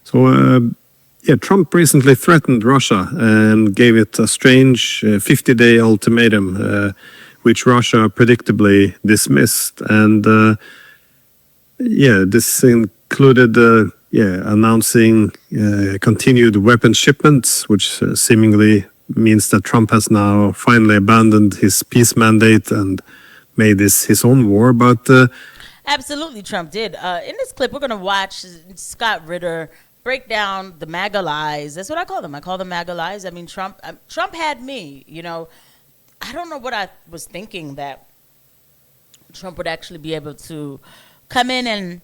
So, Trump recently threatened Russia and gave it a strange 50-day ultimatum, which Russia predictably dismissed. And this included announcing continued weapon shipments, which seemingly means that Trump has now finally abandoned his peace mandate and made this his own war. But Absolutely, Trump did. In this clip, we're going to watch Scott Ritter break down the MAGA lies. That's what I call them. I call them MAGA lies. I mean, Trump had me. I don't know what I was thinking, that Trump would actually be able to come in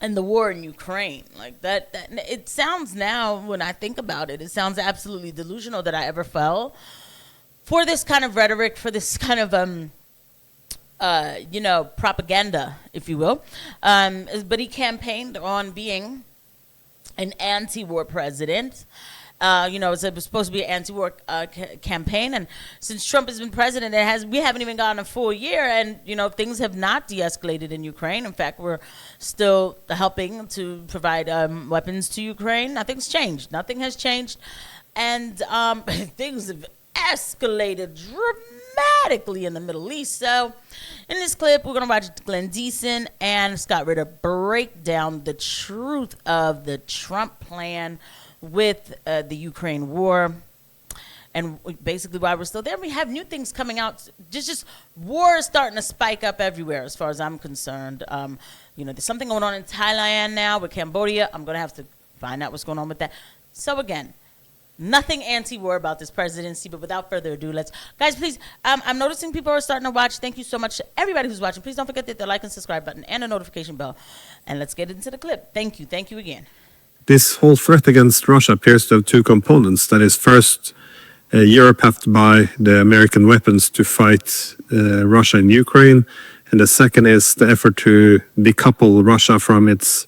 and the war in Ukraine like that. It sounds now, when I think about it, it sounds absolutely delusional that I ever fell for this kind of rhetoric, for this kind of propaganda, if you will. But he campaigned on being an anti-war president. It was supposed to be an anti-war campaign, and since Trump has been president, we haven't even gotten a full year, and things have not de-escalated in Ukraine. In fact, we're still helping to provide weapons to Ukraine. Nothing's changed. Nothing has changed, and things have escalated dramatically in the Middle East. So, in this clip, we're going to watch Glenn Deason and Scott Ritter break down the truth of the Trump plan with the Ukraine war, and basically why we're still there. We have new things coming out. Just war is starting to spike up everywhere, as far as I'm concerned. There's something going on in Thailand now with Cambodia. I'm going to have to find out what's going on with that. So again, nothing anti-war about this presidency, but without further ado, guys, please, I'm noticing people are starting to watch. Thank you so much to everybody who's watching. Please don't forget to hit the like and subscribe button and the notification bell, and let's get into the clip. Thank you again. This whole threat against Russia appears to have two components. That is, first, Europe have to buy the American weapons to fight Russia in Ukraine. And the second is the effort to decouple Russia from its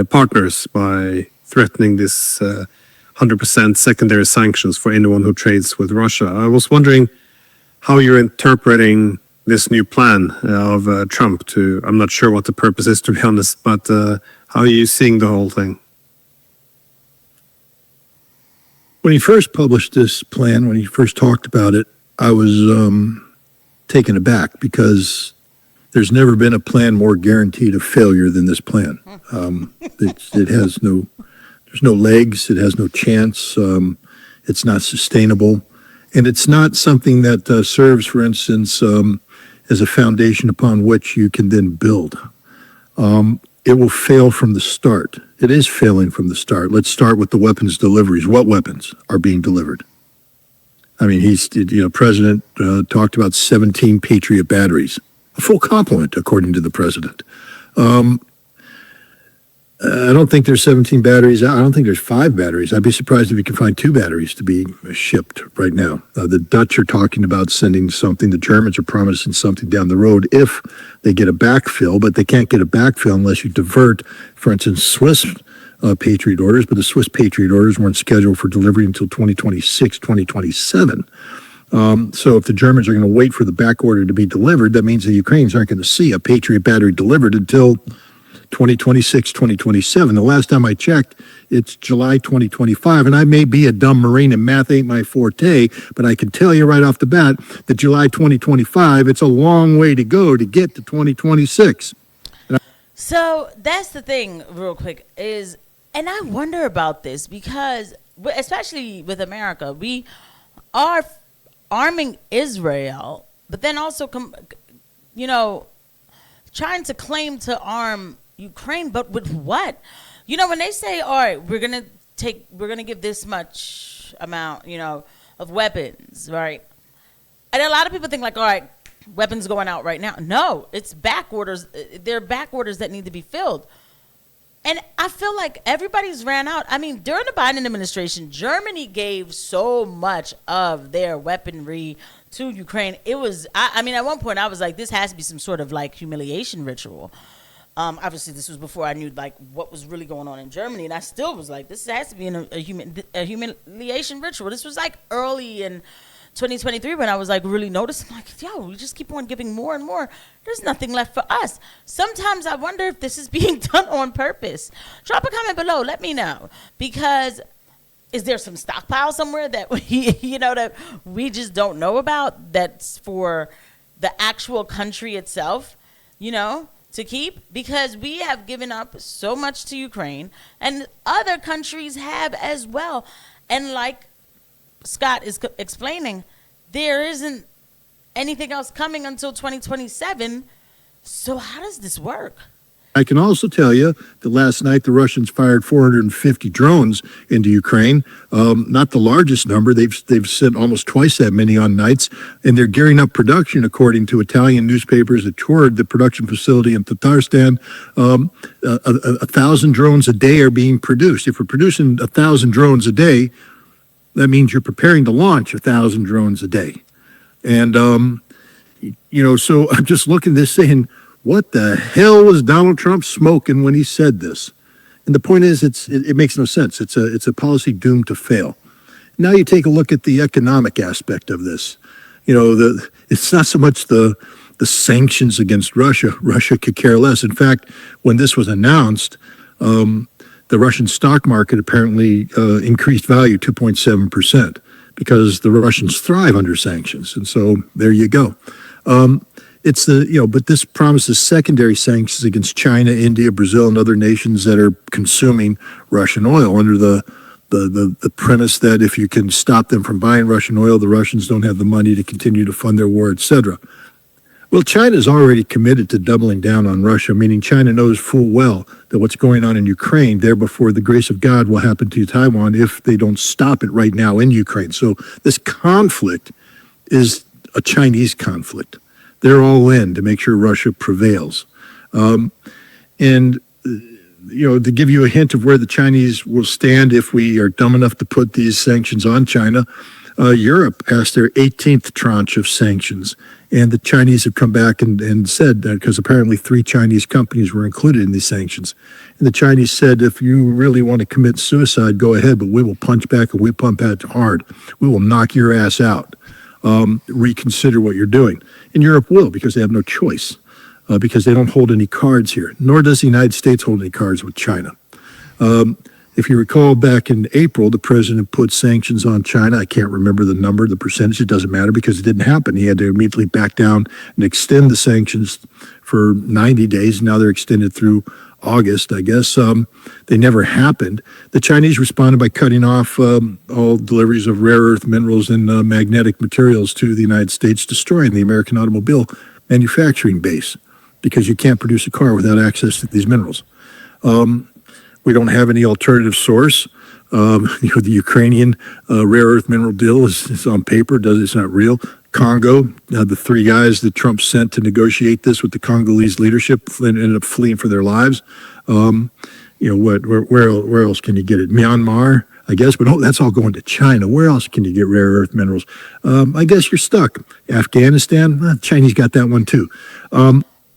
partners by threatening this 100% secondary sanctions for anyone who trades with Russia. I was wondering how you're interpreting this new plan of Trump to, I'm not sure what the purpose is, to be honest, but how are you seeing the whole thing? When he first published this plan, when he first talked about it, I was taken aback, because there's never been a plan more guaranteed of failure than this plan. It has there's no legs, it has no chance, it's not sustainable, and it's not something that serves, for instance, as a foundation upon which you can then build. It will fail from the start. It is failing from the start. Let's start with the weapons deliveries. What weapons are being delivered? I mean, President talked about 17 Patriot batteries, a full complement, according to the president. I don't think there's 17 batteries. I don't think there's 5 batteries. I'd be surprised if you can find 2 batteries to be shipped right now. The Dutch are talking about sending something. The Germans are promising something down the road if they get a backfill, but they can't get a backfill unless you divert, for instance, Swiss Patriot orders, but the Swiss Patriot orders weren't scheduled for delivery until 2026, 2027. So if the Germans are going to wait for the back order to be delivered, that means the Ukrainians aren't going to see a Patriot battery delivered until 2026, 2027. The last time I checked, it's July 2025, and I may be a dumb Marine and math ain't my forte, but I can tell you right off the bat that July 2025, it's a long way to go to get to 2026. So that's the thing, real quick, and I wonder about this, because especially with America, we are arming Israel, but then also, trying to claim to arm Ukraine, but with what? When they say, all right, we're gonna give this much amount, of weapons, right? And a lot of people think like, all right, weapons going out right now. No, it's back orders. There are back orders that need to be filled. And I feel like everybody's ran out. I mean, during the Biden administration, Germany gave so much of their weaponry to Ukraine. It was, I mean, at one point I was like, this has to be some sort of like humiliation ritual. Obviously, this was before I knew like what was really going on in Germany, and I still was like, this has to be a humiliation ritual. This was like early in 2023 when I was like really noticing, like, yo, we just keep on giving more and more. There's nothing left for us. Sometimes I wonder if this is being done on purpose. Drop a comment below. Let me know. Because is there some stockpile somewhere that that we just don't know about, that's for the actual country itself, to keep? Because we have given up so much to Ukraine, and other countries have as well. And like Scott is explaining, there isn't anything else coming until 2027. So how does this work? I can also tell you that last night the Russians fired 450 drones into Ukraine. Not the largest number. They've sent almost twice that many on nights, and they're gearing up production, according to Italian newspapers that toured the production facility in Tatarstan. 1,000 drones a day are being produced. If we're producing 1,000 drones a day, that means you're preparing to launch 1,000 drones a day. And so I'm just looking at this saying, what the hell was Donald Trump smoking when he said this? And the point is, it makes no sense. It's a policy doomed to fail. Now you take a look at the economic aspect of this. It's not so much the sanctions against Russia. Russia could care less. In fact, when this was announced, the Russian stock market apparently increased value 2.7% because the Russians thrive under sanctions. And so there you go. But this promises secondary sanctions against China, India, Brazil, and other nations that are consuming Russian oil under the premise that if you can stop them from buying Russian oil, the Russians don't have the money to continue to fund their war, etc. Well, China's already committed to doubling down on Russia, meaning China knows full well that what's going on in Ukraine, there before the grace of God will happen to Taiwan if they don't stop it right now in Ukraine. So this conflict is a Chinese conflict. They're all in to make sure Russia prevails. To give you a hint of where the Chinese will stand if we are dumb enough to put these sanctions on China, Europe passed their 18th tranche of sanctions. And the Chinese have come back and said that, because apparently 3 Chinese companies were included in these sanctions. And the Chinese said, if you really want to commit suicide, go ahead, but we will punch back and we pump out hard. We will knock your ass out. Reconsider what you're doing. And Europe will, because they have no choice, because they don't hold any cards here, nor does the United States hold any cards with China. If you recall, back in April, the president put sanctions on China. I can't remember the number, the percentage. It doesn't matter because it didn't happen. He had to immediately back down and extend the sanctions for 90 days. Now they're extended through August, I guess. They never happened. The Chinese responded by cutting off all deliveries of rare earth minerals and magnetic materials to the United States, destroying the American automobile manufacturing base, because you can't produce a car without access to these minerals. We don't have any alternative source. The Ukrainian rare earth mineral deal is on paper. It's not real. Congo, the 3 guys that Trump sent to negotiate this with the Congolese leadership ended up fleeing for their lives. Where else can you get it? Myanmar, I guess, but that's all going to China. Where else can you get rare earth minerals? I guess you're stuck. Afghanistan, Chinese got that one too.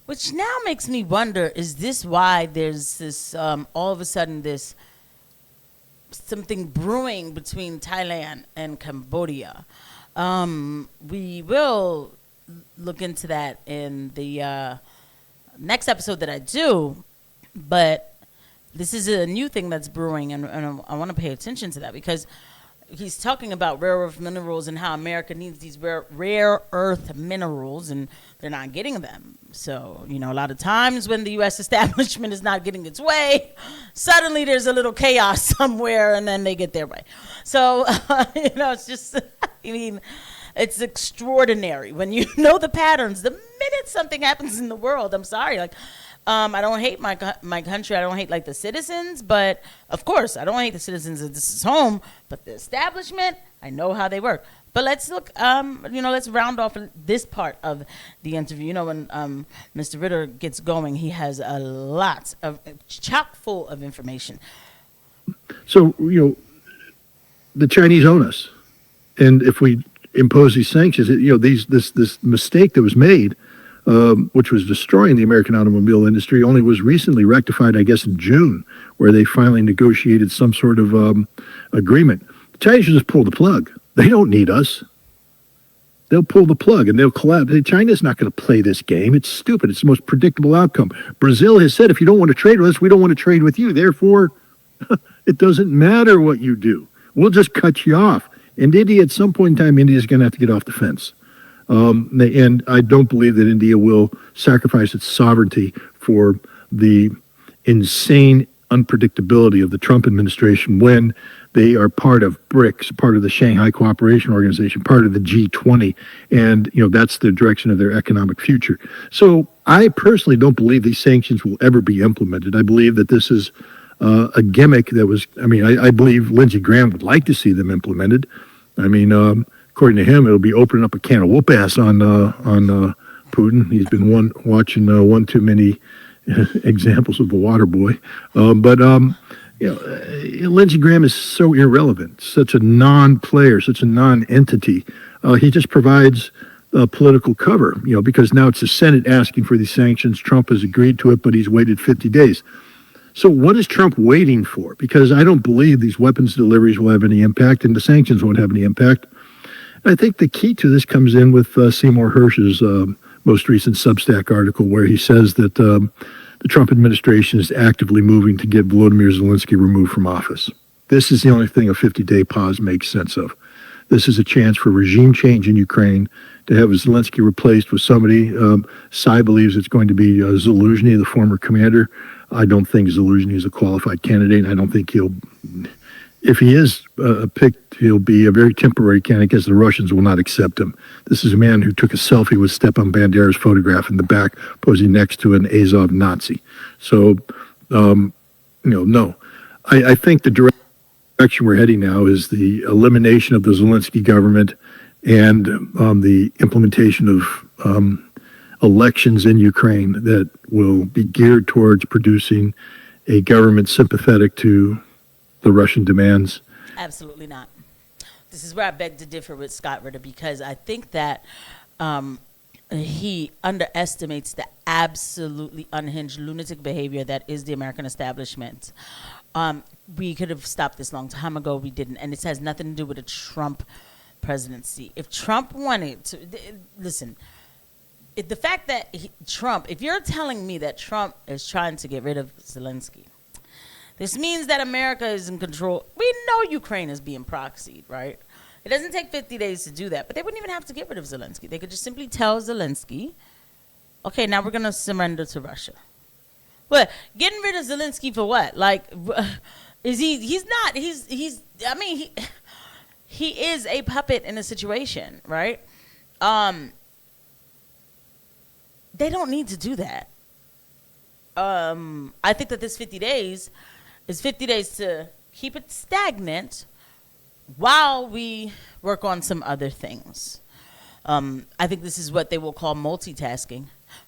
Which now makes me wonder, is this why there's this, all of a sudden, this something brewing between Thailand and Cambodia? We will look into that in the next episode that I do, but this is a new thing that's brewing, and I want to pay attention to that, because he's talking about rare earth minerals and how America needs these rare earth minerals, and they're not getting them. So, a lot of times when the U.S. establishment is not getting its way, suddenly there's a little chaos somewhere, and then they get their way. So, it's just, it's extraordinary when you know the patterns. The minute something happens in the world, I'm sorry, I don't hate my country. I don't hate the citizens, but of course I don't hate the citizens of this is home. But the establishment, I know how they work. But let's look. Let's round off this part of the interview. When Mr. Ritter gets going, he has a lot of chock full of information. So the Chinese own us, and if we impose these sanctions, this mistake that was made, which was destroying the American automobile industry, only was recently rectified, I guess, in June, where they finally negotiated some sort of agreement. The Chinese should just pull the plug. They don't need us. they'll pull the plug and they'll collapse. China's not going to play this game. It's stupid. It's the most predictable outcome. Brazil has said, if you don't want to trade with us, we don't want to trade with you. Therefore, it doesn't matter what you do. We'll just cut you off. And India, at some point in time, India is going to have to get off the fence. And I don't believe that India will sacrifice its sovereignty for the insane unpredictability of the Trump administration when they are part of BRICS, part of the Shanghai Cooperation Organization, part of the G20, and that's the direction of their economic future. So I personally don't believe these sanctions will ever be implemented. I believe that this is a gimmick that was. I believe Lindsey Graham would like to see them implemented. According to him, it'll be opening up a can of whoop ass on Putin. He's been watching one too many examples of the water boy. Lindsey Graham is so irrelevant, such a non-player, such a non-entity. He just provides political cover, because now it's the Senate asking for these sanctions. Trump has agreed to it, but he's waited 50 days. So what is Trump waiting for? Because I don't believe these weapons deliveries will have any impact and the sanctions won't have any impact. I think the key to this comes in with Seymour Hersh's most recent Substack article where he says that the Trump administration is actively moving to get Volodymyr Zelensky removed from office. This is the only thing a 50-day pause makes sense of. This is a chance for regime change in Ukraine, to have Zelensky replaced with somebody. Sy believes it's going to be Zelensky, the former commander. I don't think Zelensky is a qualified candidate. I don't think if he is picked, he'll be a very temporary candidate because the Russians will not accept him. This is a man who took a selfie with Stepan Bandera's photograph in the back, posing next to an Azov Nazi. So, no. I think the direction we're heading now is the elimination of the Zelensky government and the implementation of elections in Ukraine that will be geared towards producing a government sympathetic to the Russian demands. Absolutely not. This is where I beg to differ with Scott Ritter, because I think that he underestimates the absolutely unhinged lunatic behavior that is the American establishment. We could have stopped this long time ago. We didn't. And this has nothing to do with a Trump presidency. If Trump wanted to, listen, the fact that Trump, if you're telling me that Trump is trying to get rid of Zelensky, this means that America is in control. We know Ukraine is being proxied, right? It doesn't take 50 days to do that, but they wouldn't even have to get rid of Zelensky. They could just simply tell Zelensky, okay, now we're going to surrender to Russia. Well, getting rid of Zelensky for what? Like, is he's not, he is a puppet in a situation, right? They don't need to do that. I think that this 50 days is 50 days to keep it stagnant while we work on some other things. I think this is what they will call multitasking.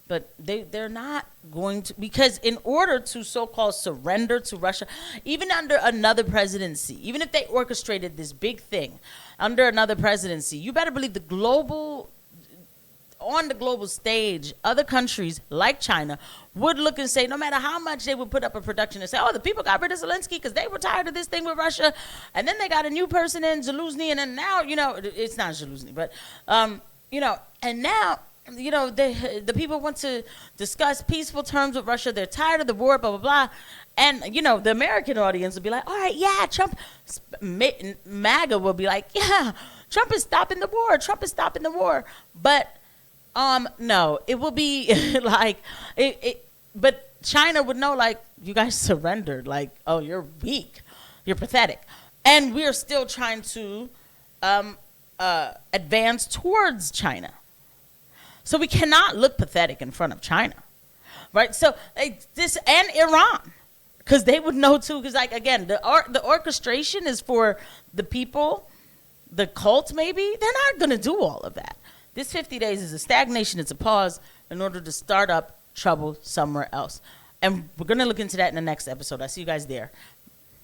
But they're not going to, because in order to so-called surrender to Russia, even under another presidency, even if they orchestrated this big thing under another presidency, you better believe on the global stage, other countries like China would look and say, no matter how much they would put up a production and say, oh, the people got rid of Zelensky because they were tired of this thing with Russia, and then they got a new person in, Zelensky, and then now, it's not Zelensky, but, and now, the people want to discuss peaceful terms with Russia. They're tired of the war, blah, blah, blah. And, the American audience will be like, all right, yeah, Trump, MAGA will be like, yeah, Trump is stopping the war. Trump is stopping the war. But, no, it will be like, but China would know, like, you guys surrendered. Like, oh, you're weak. You're pathetic. And we're still trying to advance towards China. So we cannot look pathetic in front of China, right? So this and Iran, because they would know too. Because again, the orchestration is for the people, the cult maybe. They're not going to do all of that. This 50 days is a stagnation. It's a pause in order to start up trouble somewhere else. And we're going to look into that in the next episode. I see you guys there.